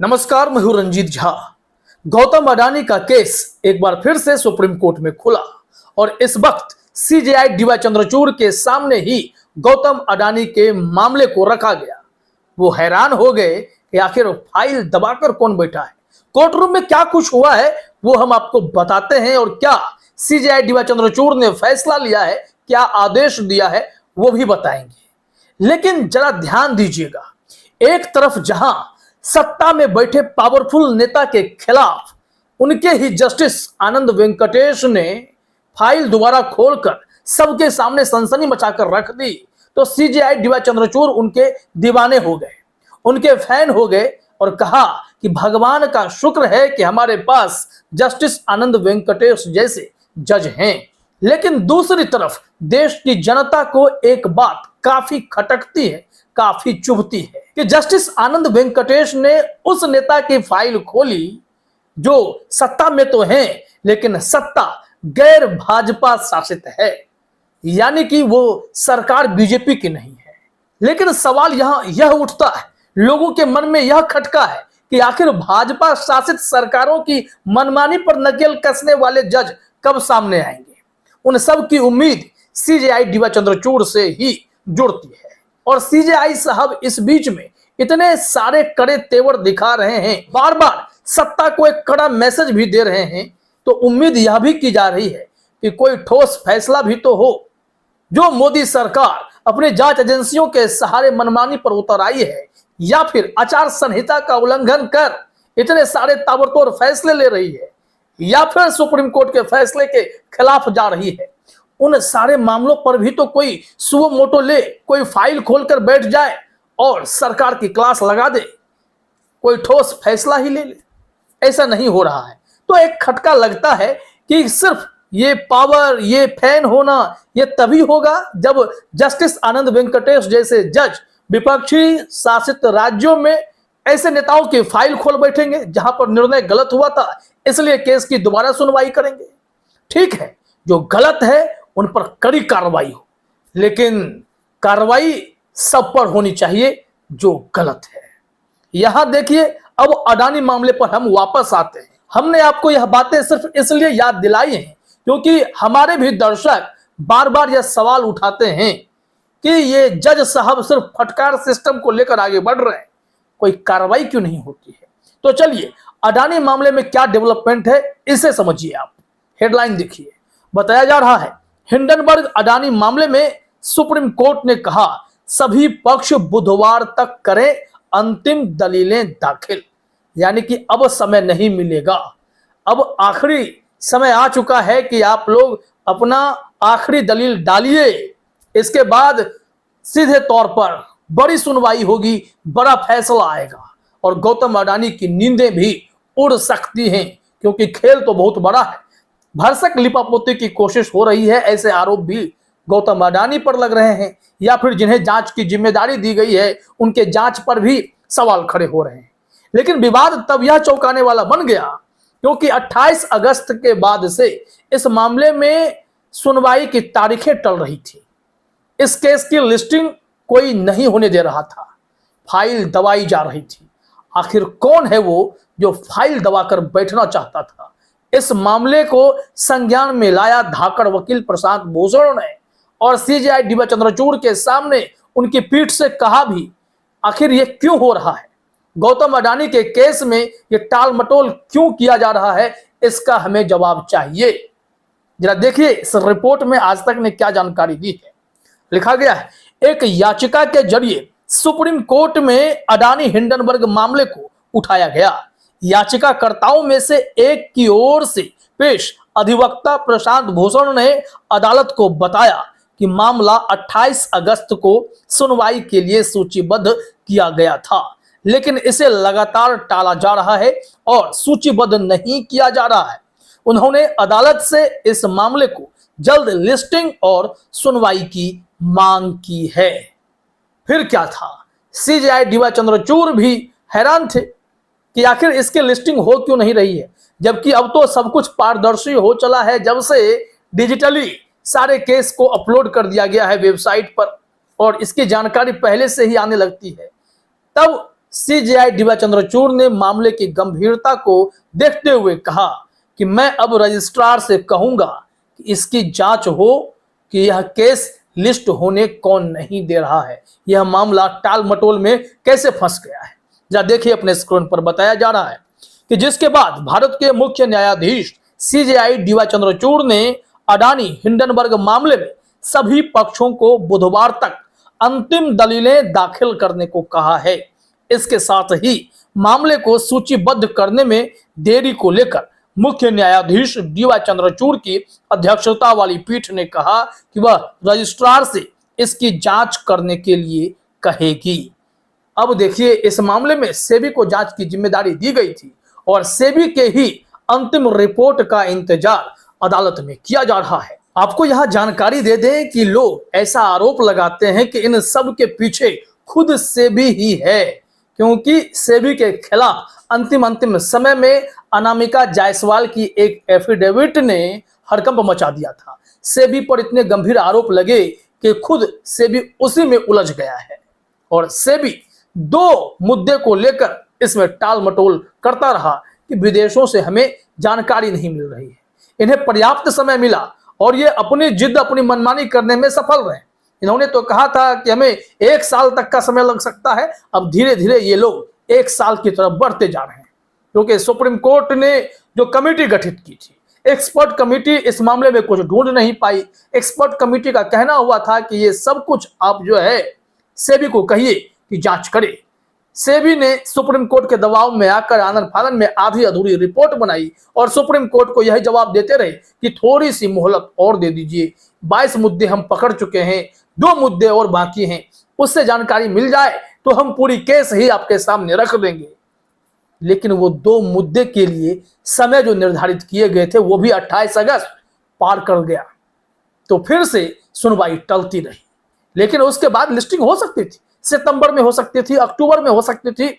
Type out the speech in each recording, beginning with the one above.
नमस्कार, मैं हूं रंजीत झा। गौतम अडानी का केस एक बार फिर से सुप्रीम कोर्ट में खुला और इस वक्त सीजेआई डीवाई चंद्रचूड़ के सामने ही गौतम अडानी के मामले को रखा गया। वो हैरान हो गए कि आखिर फाइल दबाकर कौन बैठा है, कोर्ट रूम में क्या कुछ हुआ है वो हम आपको बताते हैं और क्या सीजेआई डीवाई चंद्रचूड़ ने फैसला लिया है, क्या आदेश दिया है वो भी बताएंगे। लेकिन जरा ध्यान दीजिएगा, एक तरफ जहां सत्ता में बैठे पावरफुल नेता के खिलाफ उनके ही जस्टिस आनंद वेंकटेश ने फाइल दोबारा खोलकर सबके सामने सनसनी मचाकर रख दी, तो सीजेआई डीवाई चंद्रचूड़ उनके दीवाने हो गए, उनके फैन हो गए और कहा कि भगवान का शुक्र है कि हमारे पास जस्टिस आनंद वेंकटेश जैसे जज हैं। लेकिन दूसरी तरफ देश की जनता को एक बात काफी खटकती है, काफी चुभती है कि जस्टिस आनंद वेंकटेश ने उस नेता की फाइल खोली जो सत्ता में तो है लेकिन सत्ता गैर भाजपा शासित है, यानी कि वो सरकार बीजेपी की नहीं है। लेकिन सवाल यहां यह उठता है, लोगों के मन में यह खटका है कि आखिर भाजपा शासित सरकारों की मनमानी पर नकेल कसने वाले जज कब सामने आएंगे। उन सब की उम्मीद सीजेआई डीवाई चंद्रचूड़ से ही जुड़ती है और सीजेआई साहब इस बीच में इतने सारे कड़े तेवर दिखा रहे हैं, बार बार सत्ता को एक कड़ा मैसेज भी दे रहे हैं, तो उम्मीद यह भी की जा रही है कि कोई ठोस फैसला भी तो हो। जो मोदी सरकार अपनी जांच एजेंसियों के सहारे मनमानी पर उतर आई है या फिर आचार संहिता का उल्लंघन कर इतने सारे ताबड़तोड़ फैसले ले रही है या फिर सुप्रीम कोर्ट के फैसले के खिलाफ जा रही है, उन सारे मामलों पर भी तो कोई सुओ मोटो ले, कोई फाइल खोलकर बैठ जाए और सरकार की क्लास लगा दे, कोई ठोस फैसला ही ले ले। ऐसा नहीं हो रहा है, तो एक खटका लगता है कि सिर्फ ये पावर, ये फैन होना ये तभी होगा जब जस्टिस आनंद वेंकटेश जैसे जज विपक्षी शासित राज्यों में ऐसे नेताओं की फाइल खोल बैठेंगे जहां पर निर्णय गलत हुआ था, इसलिए केस की दोबारा सुनवाई करेंगे। ठीक है, जो गलत है उन पर कड़ी कार्रवाई हो, लेकिन कार्रवाई सब पर होनी चाहिए जो गलत है। यहां देखिए, अब अडानी मामले पर हम वापस आते हैं। हमने आपको यह बातें सिर्फ इसलिए याद दिलाई हैं क्योंकि हमारे भी दर्शक बार बार यह सवाल उठाते हैं कि ये जज साहब सिर्फ फटकार सिस्टम को लेकर आगे बढ़ रहे हैं, कोई कार्रवाई क्यों नहीं होती है। तो चलिए, अडानी मामले में क्या डेवलपमेंट है इसे समझिए। आप हेडलाइन देखिए, बताया जा रहा है हिंडनबर्ग अडानी मामले में सुप्रीम कोर्ट ने कहा सभी पक्ष बुधवार तक करें अंतिम दलीलें दाखिल, यानी कि अब समय नहीं मिलेगा। अब आखिरी समय आ चुका है कि आप लोग अपना आखिरी दलील डालिए, इसके बाद सीधे तौर पर बड़ी सुनवाई होगी, बड़ा फैसला आएगा और गौतम अडानी की नींदें भी उड़ सकती हैं क्योंकि खेल तो बहुत बड़ा है। भरसक लिपापोती की कोशिश हो रही है, ऐसे आरोप भी गौतम अडानी पर लग रहे हैं या फिर जिन्हें जांच की जिम्मेदारी दी गई है उनके जांच पर भी सवाल खड़े हो रहे हैं। लेकिन विवाद तब यह चौंकाने वाला बन गया क्योंकि 28 अगस्त के बाद से इस मामले में सुनवाई की तारीखें टल रही थी। इस केस की लिस्टिंग कोई नहीं होने दे रहा था, फाइल दबाई जा रही थी। आखिर कौन है वो जो फाइल दबाकर बैठना चाहता था। इस मामले को संज्ञान में लाया धाकड़ वकील प्रशांत भूषण ने और सीजेआई डीवाई चंद्रचूड़ के सामने उनकी पीठ से कहा भी, आखिर ये क्यों हो रहा है, गौतम अडानी के केस में ये टाल मटोल क्यों किया जा रहा है, इसका हमें जवाब चाहिए। जरा देखिए इस रिपोर्ट में आज तक ने क्या जानकारी दी है। लिखा गया है, एक याचिका के जरिए सुप्रीम कोर्ट में अडानी हिंडनबर्ग मामले को उठाया गया। याचिकाकर्ताओं में से एक की ओर से पेश अधिवक्ता प्रशांत भूषण ने अदालत को बताया कि मामला 28 अगस्त को सुनवाई के लिए सूचीबद्ध किया गया था, लेकिन इसे लगातार टाला जा रहा है और सूचीबद्ध नहीं किया जा रहा है। उन्होंने अदालत से इस मामले को जल्द लिस्टिंग और सुनवाई की मांग की है। फिर क्या था, सीजेआई डीवाई चंद्रचूड़ भी हैरान थे कि आखिर इसकी लिस्टिंग हो क्यों नहीं रही है, जबकि अब तो सब कुछ पारदर्शी हो चला है। जब से डिजिटली सारे केस को अपलोड कर दिया गया है वेबसाइट पर और इसकी जानकारी पहले से ही आने लगती है, तब सीजेआई डीवाई चंद्रचूड़ ने मामले की गंभीरता को देखते हुए कहा कि मैं अब रजिस्ट्रार से कहूंगा कि इसकी जांच हो कि यह केस लिस्ट होने कौन नहीं दे रहा है, यह मामला टाल मटोल में कैसे फंस गया है। जरा देखिए अपने स्क्रीन पर बताया जा रहा है कि जिसके बाद भारत के मुख्य न्यायाधीश सीजेआई डीवाई चंद्रचूड़ ने अडानी हिंडनबर्ग मामले में सभी पक्षों को बुधवार तक अंतिम दलीलें दाखिल करने को कहा है। इसके साथ ही मामले को सूचीबद्ध करने में देरी को लेकर मुख्य न्यायाधीश डीवाई चंद्रचूड़ की अध्यक्षता वाली पीठ ने कहा कि वह रजिस्ट्रार से इसकी जांच करने के लिए कहेगी। अब देखिए, इस मामले में सेबी को जांच की जिम्मेदारी दी गई थी और सेबी के ही अंतिम रिपोर्ट का इंतजार अदालत में किया जा रहा है। आपको यहां जानकारी दे दें कि लोग ऐसा आरोप लगाते हैं कि इन सब के पीछे खुद सेबी ही है, क्योंकि सेबी के खिलाफ अंतिम समय में अनामिका जायसवाल की एक एफिडेविट ने हड़कंप मचा दिया था। सेबी पर इतने गंभीर आरोप लगे कि खुद सेबी उसी में उलझ गया है और सेबी दो मुद्दे को लेकर इसमें टाल मटोल करता रहा कि विदेशों से हमें जानकारी नहीं मिल रही है। इन्हें पर्याप्त समय मिला और ये अपनी जिद, अपनी मनमानी करने में सफल रहे। इन्होंने तो कहा था कि हमें 1 साल तक का समय लग सकता है। अब धीरे धीरे ये लोग 1 साल की तरफ बढ़ते जा रहे हैं, क्योंकि सुप्रीम कोर्ट ने जो कमेटी गठित की थी, एक्सपर्ट कमेटी इस मामले में कुछ ढूंढ नहीं पाई। एक्सपर्ट कमेटी का कहना हुआ था कि ये सब कुछ आप जो है सेबी को कहिए कि जांच करे। सेबी ने सुप्रीम कोर्ट के दबाव में आकर आनन फानन में आधी अधूरी रिपोर्ट बनाई और सुप्रीम कोर्ट को यही जवाब देते रहे कि थोड़ी सी मोहलत और दे दीजिए, 22 मुद्दे हम पकड़ चुके हैं, 2 मुद्दे और बाकी हैं, उससे जानकारी मिल जाए तो हम पूरी केस ही आपके सामने रख देंगे। लेकिन वो 2 मुद्दे के लिए समय जो निर्धारित किए गए थे वो भी 28 अगस्त पार कर गया, तो फिर से सुनवाई टलती रही। लेकिन उसके बाद लिस्टिंग हो सकती थी, सितंबर में हो सकती थी, अक्टूबर में हो सकती थी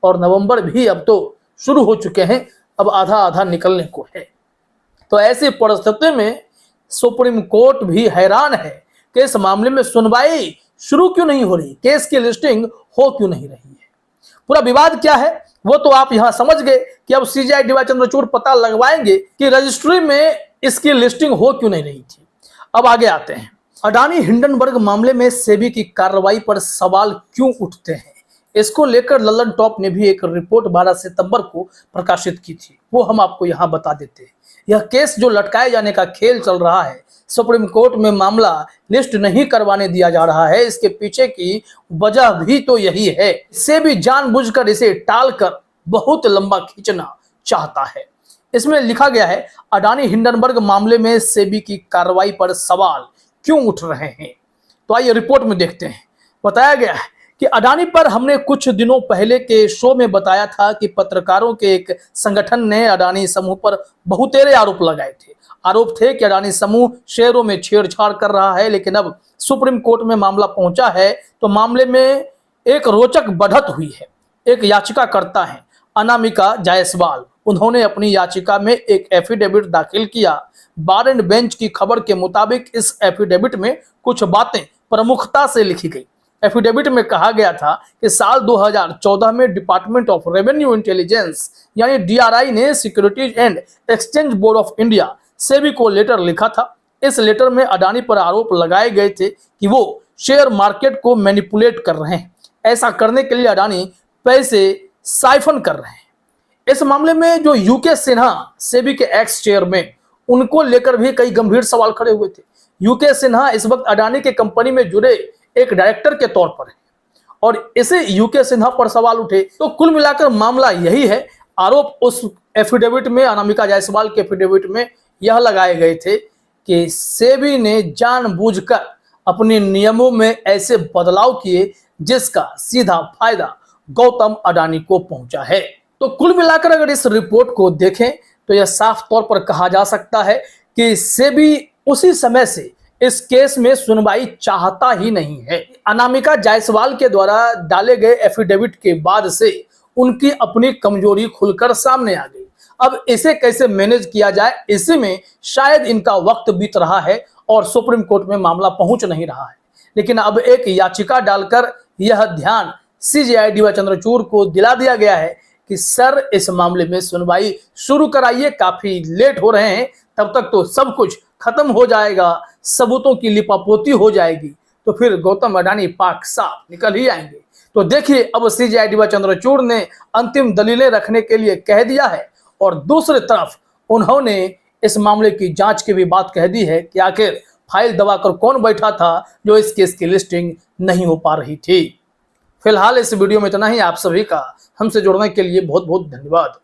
और नवंबर भी अब तो शुरू हो चुके हैं, अब आधा आधा निकलने को है। तो ऐसी परिस्थिति में सुप्रीम कोर्ट भी हैरान है कि इस मामले में सुनवाई शुरू क्यों नहीं हो रही, केस की लिस्टिंग हो क्यों नहीं रही है। पूरा विवाद क्या है वो तो आप यहां समझ गए कि अब सीजेआई डीवाई चंद्रचूड़ पता लगवाएंगे कि रजिस्ट्री में इसकी लिस्टिंग हो क्यों नहीं रही थी। अब आगे आते हैं, अडानी हिंडनबर्ग मामले में सेबी की कार्रवाई पर सवाल क्यों उठते हैं, इसको लेकर लल्लन टॉप ने भी एक रिपोर्ट 12 सितंबर को प्रकाशित की थी, वो हम आपको यहां बता देते हैं। यह केस जो लटकाए जाने का खेल चल रहा है, सुप्रीम कोर्ट में मामला लिस्ट नहीं करवाने दिया जा रहा है, इसके पीछे की वजह भी तो यही है। सेबी जानबूझकर इसे टालकर बहुत लंबा खींचना चाहता है। इसमें लिखा गया है, अडानी हिंडनबर्ग मामले में सेबी की कार्रवाई पर सवाल क्यों उठ रहे हैं। तो आइए रिपोर्ट में देखते हैं। बताया गया है कि अडानी पर हमने कुछ दिनों पहले के शो में बताया था कि पत्रकारों के एक संगठन ने अडानी समूह पर बहुतेरे आरोप लगाए थे। आरोप थे कि अडानी समूह शेयरों में छेड़छाड़ कर रहा है। लेकिन अब सुप्रीम कोर्ट में मामला पहुंचा है तो मामले में एक रोचक बढ़त हुई है। एक याचिकाकर्ता है अनामिका जायसवाल, उन्होंने अपनी याचिका में एक एफिडेविट दाखिल किया। बार एंड बेंच की खबर के मुताबिक इस एफिडेविट में कुछ बातें प्रमुखता से लिखी गई। एफिडेविट में कहा गया था कि साल 2014 में डिपार्टमेंट ऑफ रेवेन्यू इंटेलिजेंस यानी डीआरआई ने securities and exchange board of India SEBI को लेटर लिखा था। इस लेटर में अडानी पर आरोप लगाए गए थे कि वो शेयर मार्केट को मैनिपुलेट कर रहे हैं। ऐसा करने के लिए अडानी पैसे साइफन कर रहे हैं। इस मामले में जो यूके सिन्हा सेबी के एक्स चेयरमैन, उनको लेकर भी कई गंभीर सवाल खड़े हुए थे। यूके सिन्हा इस वक्त अडानी के कंपनी में जुड़े एक डायरेक्टर के तौर पर है और इसे यूके सिन्हा पर सवाल उठे। तो कुल मिलाकर मामला यही है। आरोप उस एफिडेविट में, अनामिका जायसवाल के एफिडेविट में यह लगाए गए थे कि सेबी ने जानबूझकर अपने नियमों में ऐसे बदलाव किए जिसका सीधा फायदा गौतम अडानी को पहुंचा है। तो कुल मिलाकर अगर इस रिपोर्ट को देखें तो यह साफ तौर पर कहा जा सकता है कि सेबी उसी समय से इस केस में सुनवाई चाहता ही नहीं है। अनामिका जायसवाल के द्वारा डाले गए एफिडेविट के बाद से उनकी अपनी कमजोरी खुलकर सामने आ गई। अब इसे कैसे मैनेज किया जाए, इसी में शायद इनका वक्त बीत रहा है और सुप्रीम कोर्ट में मामला पहुंच नहीं रहा है। लेकिन अब एक याचिका डालकर यह ध्यान सीजेआई डीवाई चंद्रचूड़ को दिला दिया गया है कि सर इस मामले में सुनवाई शुरू कराइए, काफी लेट हो रहे हैं, तब तक तो सब कुछ खत्म हो जाएगा, सबूतों की लिपापोती हो जाएगी, तो फिर गौतम अडानी पाक साफ निकल ही आएंगे। तो देखिए अब सीजेआई डीवाई चंद्रचूड़ ने अंतिम दलीलें रखने के लिए कह दिया है और दूसरी तरफ उन्होंने इस मामले की जांच की भी बात कह दी है कि आखिर फाइल दबाकर कौन बैठा था जो इस केस की लिस्टिंग नहीं हो पा रही थी। फिलहाल इस वीडियो में इतना ही। आप सभी का हमसे जुड़ने के लिए बहुत बहुत धन्यवाद।